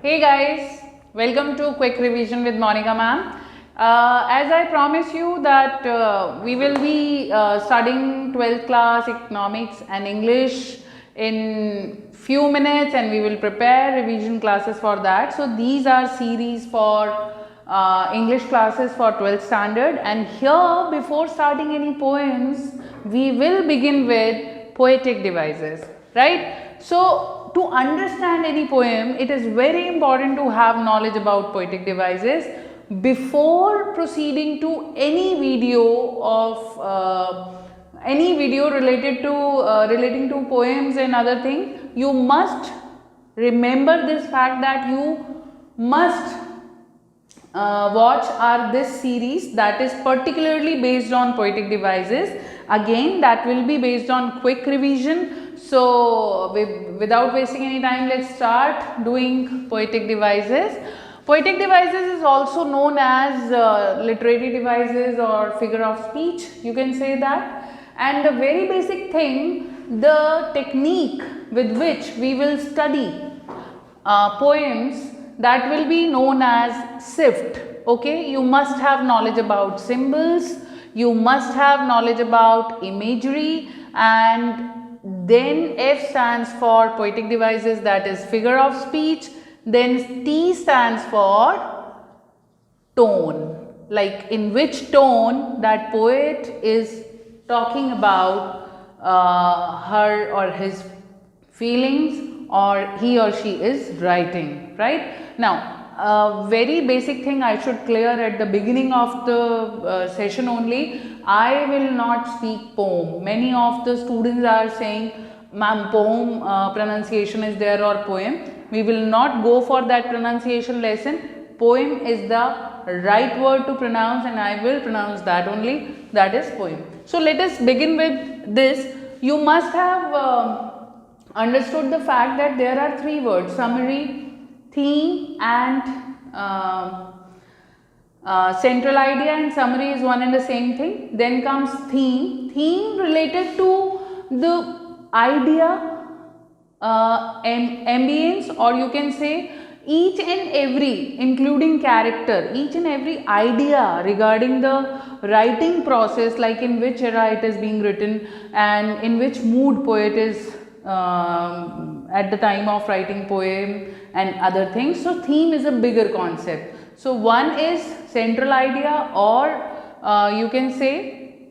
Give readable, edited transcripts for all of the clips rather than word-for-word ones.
Hey guys, welcome to Quick Revision with Monika Ma'am. As I promise you that we will be studying 12th class economics and English in few minutes, and we will prepare revision classes for that. So these are series for English classes for 12th standard, and here before starting any poems we will begin with poetic devices, right? So to understand any poem, it is very important to have knowledge about poetic devices. Before proceeding to any video of any video related to relating to poems and other things, you must remember this fact that you must watch this series that is particularly based on poetic devices. Again, that will be based on quick revision. So without wasting any time, let's start doing poetic devices. Poetic devices is also known as literary devices or figure of speech, you can say that. And the very basic thing, the technique with which we will study poems, that will be known as sift. Okay, you must have knowledge about symbols, you must have knowledge about imagery, and then F stands for poetic devices, that is figure of speech. Then T stands for tone, like in which tone that poet is talking about her or his feelings, or he or she is writing, right? Now, a very basic thing I should clear at the beginning of the session only. I will not speak poem. Many of the students are saying, ma'am, poem pronunciation is there or poem. We will not go for that pronunciation lesson. Poem is the right word to pronounce, and I will pronounce that only, that is poem. So let us begin with this. You must have understood the fact that there are three words: summary, theme and central idea, and summary is one and the same thing. Then comes theme. Theme related to the idea, ambience, or you can say each and every, including character, each and every idea regarding the writing process, like in which era it is being written and in which mood poet is at the time of writing poem and other things. So theme is a bigger concept. So one is central idea, or you can say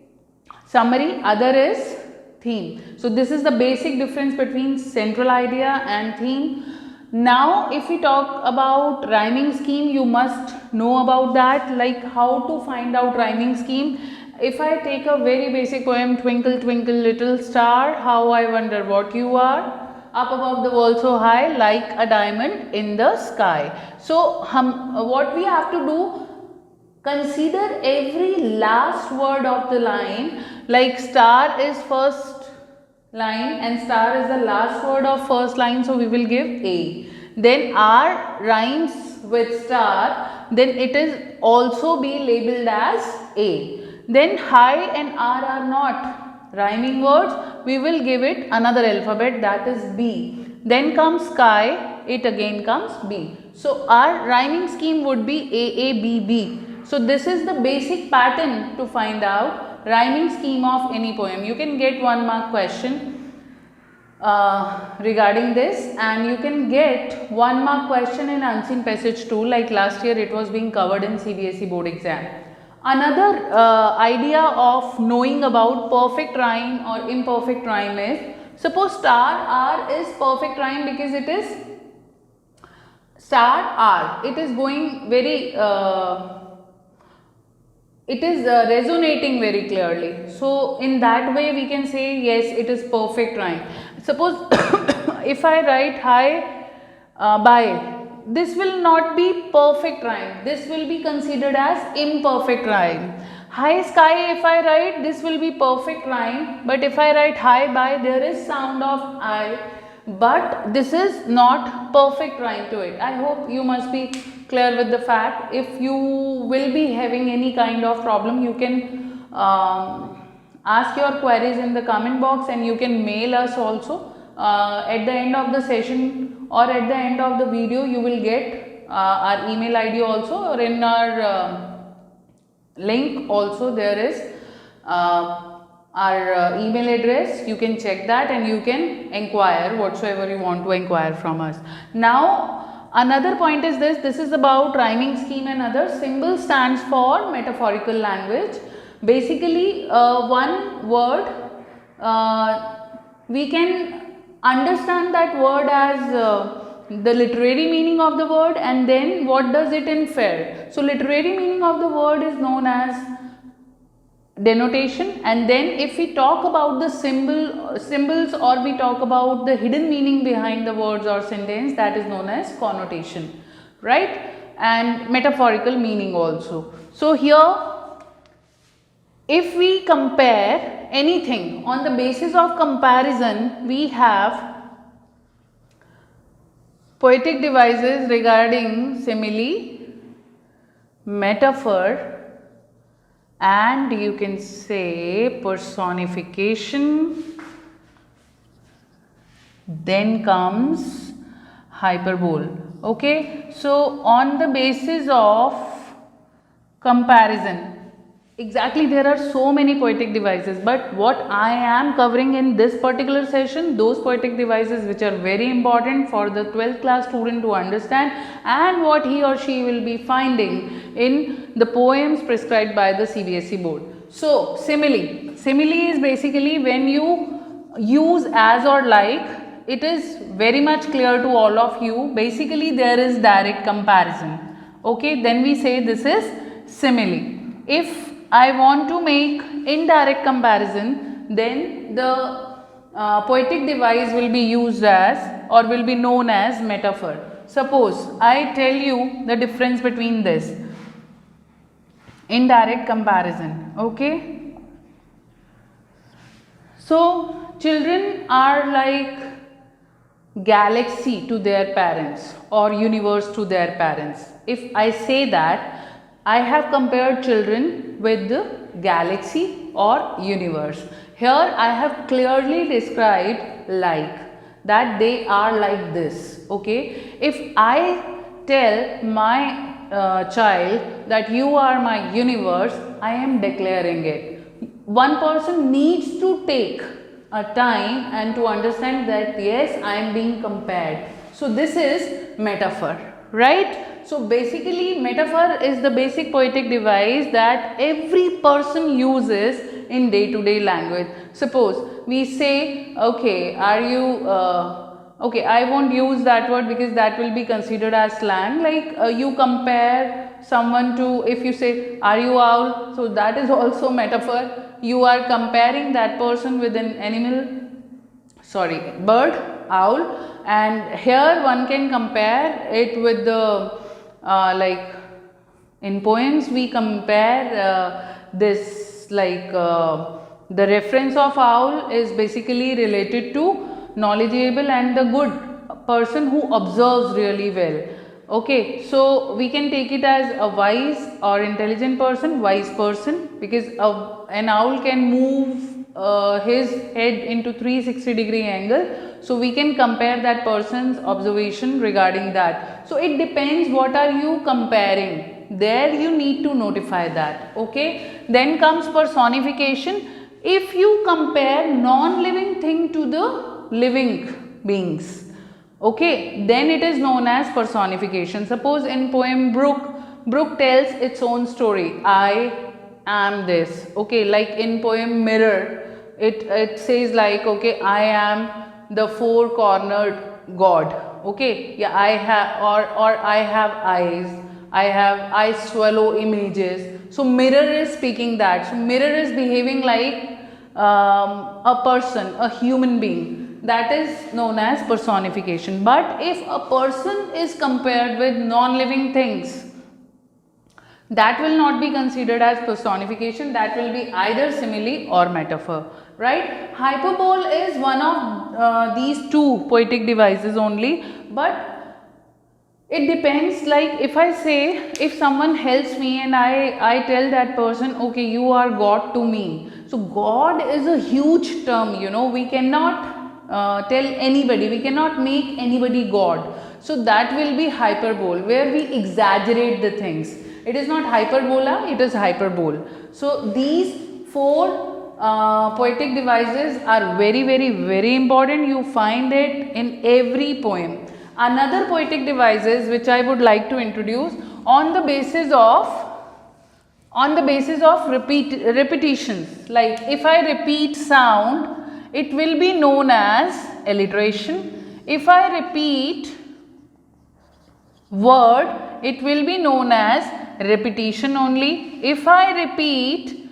summary, other is theme. So this is the basic difference between central idea and theme. Now if we talk about rhyming scheme, you must know about that, like how to find out rhyming scheme. If I take a very basic poem, twinkle twinkle little star, how I wonder what you are, up above the world so high, like a diamond in the sky. So what we have to do, consider every last word of the line, like star is first line and star is the last word of first line, so we will give A. Then R rhymes with star, then it is also be labeled as A. Then high and R are not rhyming words, we will give it another alphabet, that is B. Then comes sky, it again comes B. So our rhyming scheme would be AABB. So this is the basic pattern to find out rhyming scheme of any poem. You can get 1 mark question regarding this, and you can get 1 mark question in unseen passage too, like last year it was being covered in CBSE board exam. Another idea of knowing about perfect rhyme or imperfect rhyme is, suppose star R is perfect rhyme because it is star R, it is going very it is resonating very clearly. So in that way we can say yes, it is perfect rhyme. Suppose if I write hi bye, this will not be perfect rhyme, this will be considered as imperfect rhyme. Hi sky, if I write, this will be perfect rhyme, but if I write hi bye, there is sound of I, but this is not perfect rhyme to it. I hope you must be clear with the fact. If you will be having any kind of problem, you can ask your queries in the comment box, and you can mail us also at the end of the session or at the end of the video you will get our email ID also, or in our link also there is our email address. You can check that and you can inquire whatsoever you want to inquire from us. Now another point is this is about rhyming scheme and other. Symbol stands for metaphorical language. Basically one word, we can understand that word as the literary meaning of the word, and then what does it infer. So literary meaning of the word is known as denotation, and then if we talk about the symbols, or we talk about the hidden meaning behind the words or sentence, that is known as connotation, right? And metaphorical meaning also. So here if we compare anything, on the basis of comparison we have poetic devices regarding simile, metaphor, and you can say personification. Then comes hyperbole. Okay, so on the basis of comparison, exactly, there are so many poetic devices, but what I am covering in this particular session, those poetic devices which are very important for the 12th class student to understand, and what he or she will be finding in the poems prescribed by the CBSE board. So simile is basically when you use as or like. It is very much clear to all of you. Basically there is direct comparison. Okay, then we say this is simile. If I want to make indirect comparison, then the poetic device will be used as, or will be known as, metaphor. Suppose I tell you the difference between this. Indirect comparison. Okay. So children are like galaxy to their parents, or universe to their parents. If I say that, I have compared children with the galaxy or universe. Here I have clearly described like, that they are like this. Okay. If I tell my child that you are my universe, I am declaring it. One person needs to take a time and to understand that yes, I am being compared. So this is metaphor, right? So basically metaphor is the basic poetic device that every person uses in day-to-day language. Suppose we say, okay, are you, okay, I won't use that word because that will be considered as slang. Like you compare someone to, if you say, are you owl? So that is also metaphor. You are comparing that person with an animal, sorry, bird, owl, and here one can compare it with the like in poems we compare this, like the reference of owl is basically related to knowledgeable and the good person who observes really well. Okay, so we can take it as a wise or intelligent person, wise person, because an owl can move his head into 360-degree angle. So we can compare that person's observation regarding that. So it depends what are you comparing. There you need to notify that. Okay. Then comes personification. If you compare non-living thing to the living beings, okay, then it is known as personification. Suppose in poem Brook tells its own story. I am this. Okay, like in poem Mirror, it says like, okay, I am the four-cornered God. Okay, yeah, I have, or I have eyes. I swallow images. So mirror is speaking that. So mirror is behaving like a person, a human being. That is known as personification. But if a person is compared with non-living things, that will not be considered as personification. That will be either simile or metaphor, right? Hyperbole is one of these two poetic devices only, but it depends. Like if I say, if someone helps me and I tell that person, okay, you are God to me. So God is a huge term, you know, we cannot tell anybody, we cannot make anybody God. So that will be hyperbole, where we exaggerate the things. It is not hyperbola, it is hyperbole. So these four poetic devices are very, very, very important. You find it in every poem. Another poetic devices which I would like to introduce on the basis of repetitions. Like if I repeat sound, it will be known as alliteration. If I repeat word, it will be known as repetition only. If I repeat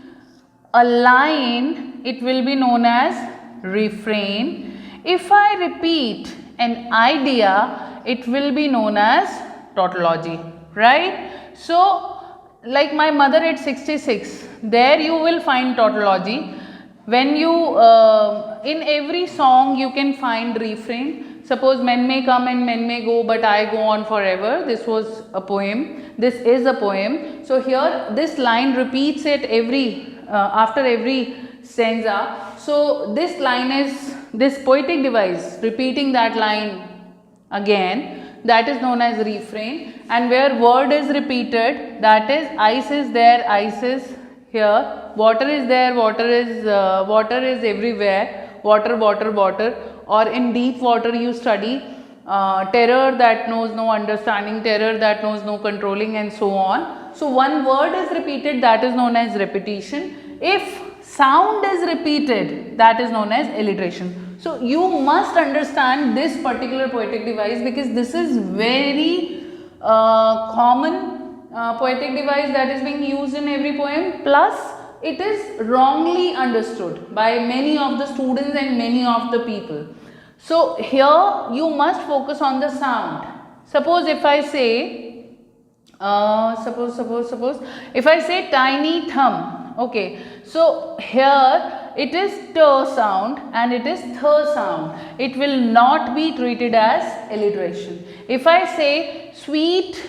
a line, it will be known as refrain. If I repeat an idea, it will be known as tautology, right? So like my mother at 66, there you will find tautology. When you in every song you can find refrain. Suppose men may come and men may go, but I go on forever. This was a poem. This is a poem. So here this line repeats it every after every stanza. So this line is this poetic device repeating that line again, that is known as refrain. And where word is repeated, that is ice is there, ice is here, water is there, water is everywhere, water, water, water. Or in deep water you study terror that knows no understanding, terror that knows no controlling, and so on. So one word is repeated, that is known as repetition. If sound is repeated, that is known as alliteration. So you must understand this particular poetic device, because this is very common poetic device that is being used in every poem, plus it is wrongly understood by many of the students and many of the people. So here you must focus on the sound. Suppose if I say suppose if I say tiny thumb, okay, so here it is t sound and it is th sound. It will not be treated as alliteration. If I say sweet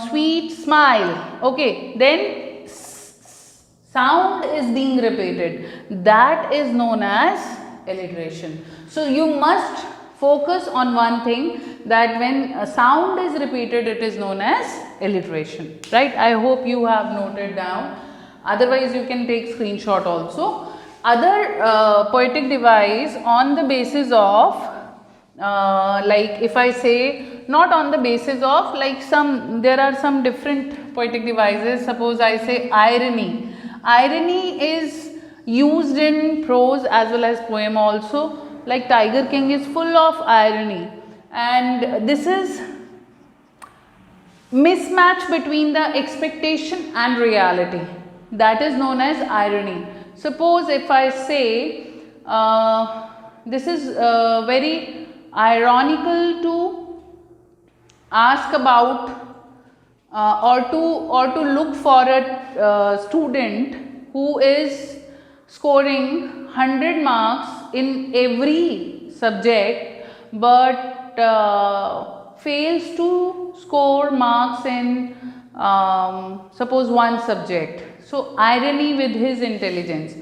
sweet smile, okay, then sound is being repeated, that is known as alliteration. So you must focus on one thing, that when a sound is repeated, it is known as alliteration, right? I hope you have noted down, otherwise you can take screenshot also. Other poetic device on the basis of like if I say, not on the basis of, like there are some different poetic devices. Suppose I say irony. Irony is used in prose as well as poem also. Like Tiger King is full of irony, and this is mismatch between the expectation and reality, that is known as irony. Suppose if I say this is very ironical to ask about or to look for a student who is scoring 100 marks in every subject, but fails to score marks in suppose one subject. So irony with his intelligence.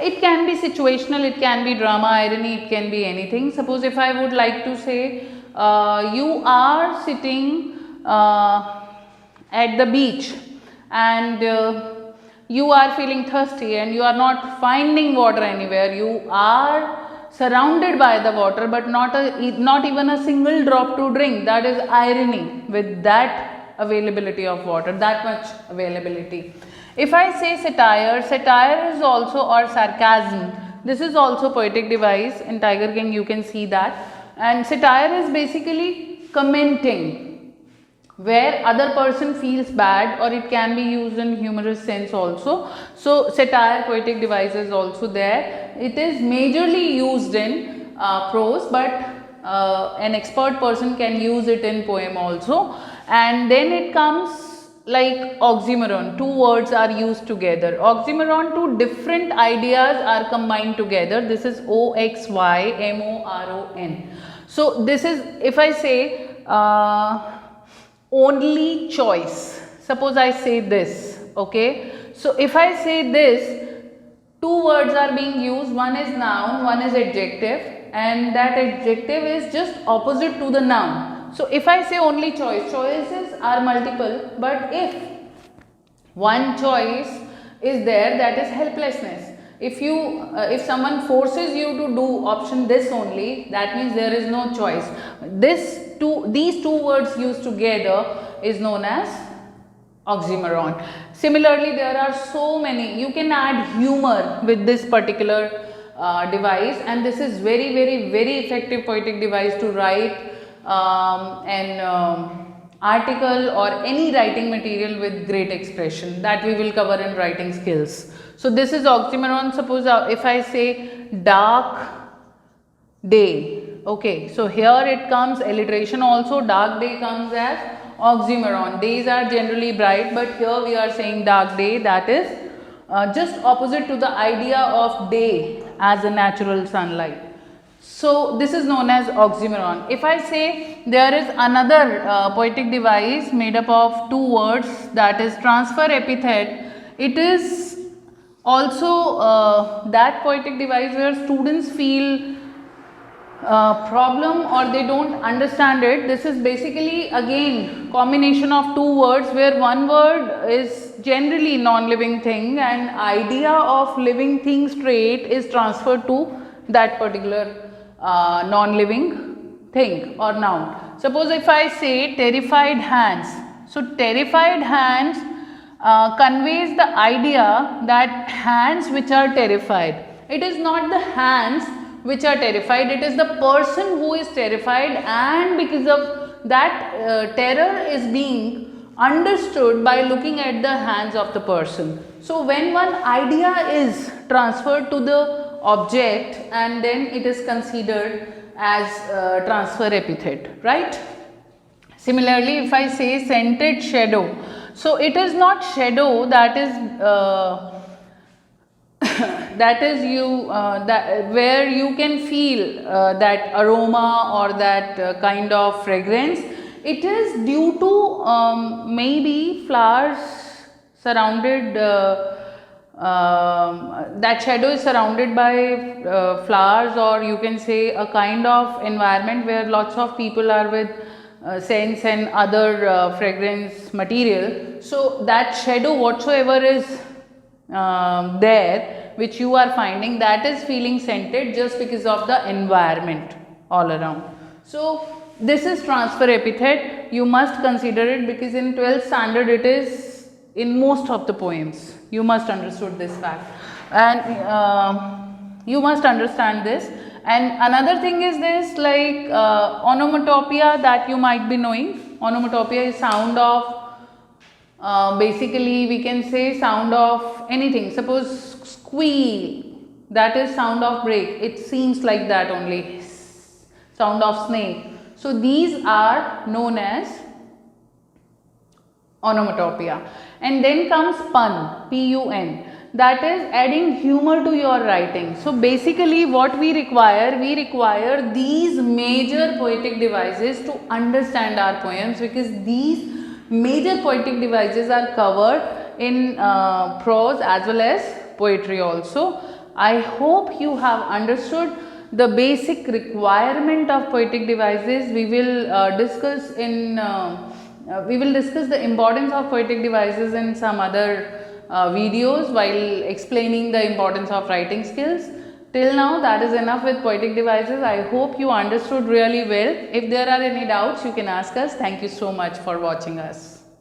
It can be situational, it can be drama irony, it can be anything. Suppose if I would like to say you are sitting at the beach and you are feeling thirsty and you are not finding water anywhere. You are surrounded by the water, but not even a single drop to drink. That is irony with that availability of water, that much availability. If I say satire, satire is also, or sarcasm, this is also poetic device. In Tiger King you can see that. And satire is basically commenting where other person feels bad, or it can be used in humorous sense also. So satire poetic device is also there. It is majorly used in prose, but an expert person can use it in poem also. And then it comes like oxymoron, two words are used together. Oxymoron, two different ideas are combined together. This is oxymoron. So this is, if I say only choice, suppose I say this, okay. So if I say this, two words are being used, one is noun, one is adjective, and that adjective is just opposite to the noun. So if I say only choice, choices are multiple, but if one choice is there, that is helplessness. If someone forces you to do option this only, that means there is no choice. These two words used together is known as oxymoron. Similarly, there are so many. You can add humor with this particular device, and this is very, very, very effective poetic device to write an article or any writing material with great expression that we will cover in writing skills. So this is oxymoron. Suppose if I say dark day, okay, so here it comes alliteration also. Dark day comes as oxymoron. Days are generally bright, but here we are saying dark day, that is just opposite to the idea of day as a natural sunlight. So this is known as oxymoron. If I say there is another poetic device made up of two words, that is transfer epithet, it is also that poetic device where students feel problem or they don't understand it. This is basically again combination of two words where one word is generally non-living thing and idea of living thing trait is transferred to that particular non-living thing or noun. Suppose if I say terrified hands. So terrified hands conveys the idea that hands which are terrified. It is not the hands which are terrified, it is the person who is terrified, and because of that terror is being understood by looking at the hands of the person. So when one idea is transferred to the object, and then it is considered as transfer epithet, right? Similarly, if I say scented shadow, so it is not shadow that is where you can feel that aroma or that kind of fragrance. It is due to maybe flowers surrounded, that shadow is surrounded by flowers, or you can say a kind of environment where lots of people are with scents and other fragrance material. So that shadow whatsoever is there which you are finding, that is feeling scented just because of the environment all around. So this is transfer epithet. You must consider it because in 12th standard it is in most of the poems. You must understood this fact, and you must understand this. And another thing is this, like onomatopoeia that you might be knowing. Onomatopoeia is sound of basically we can say sound of anything. Suppose squeal, that is sound of break, it seems like that only. Sound of snake. So these are known as onomatopoeia. And then comes pun, P-U-N, that is adding humor to your writing. So basically what we require these major poetic devices to understand our poems, because these major poetic devices are covered in prose as well as poetry also. I hope you have understood the basic requirement of poetic devices. We will discuss the importance of poetic devices in some other videos while explaining the importance of writing skills. Till now, that is enough with poetic devices. I hope you understood really well. If there are any doubts, you can ask us. Thank you so much for watching us.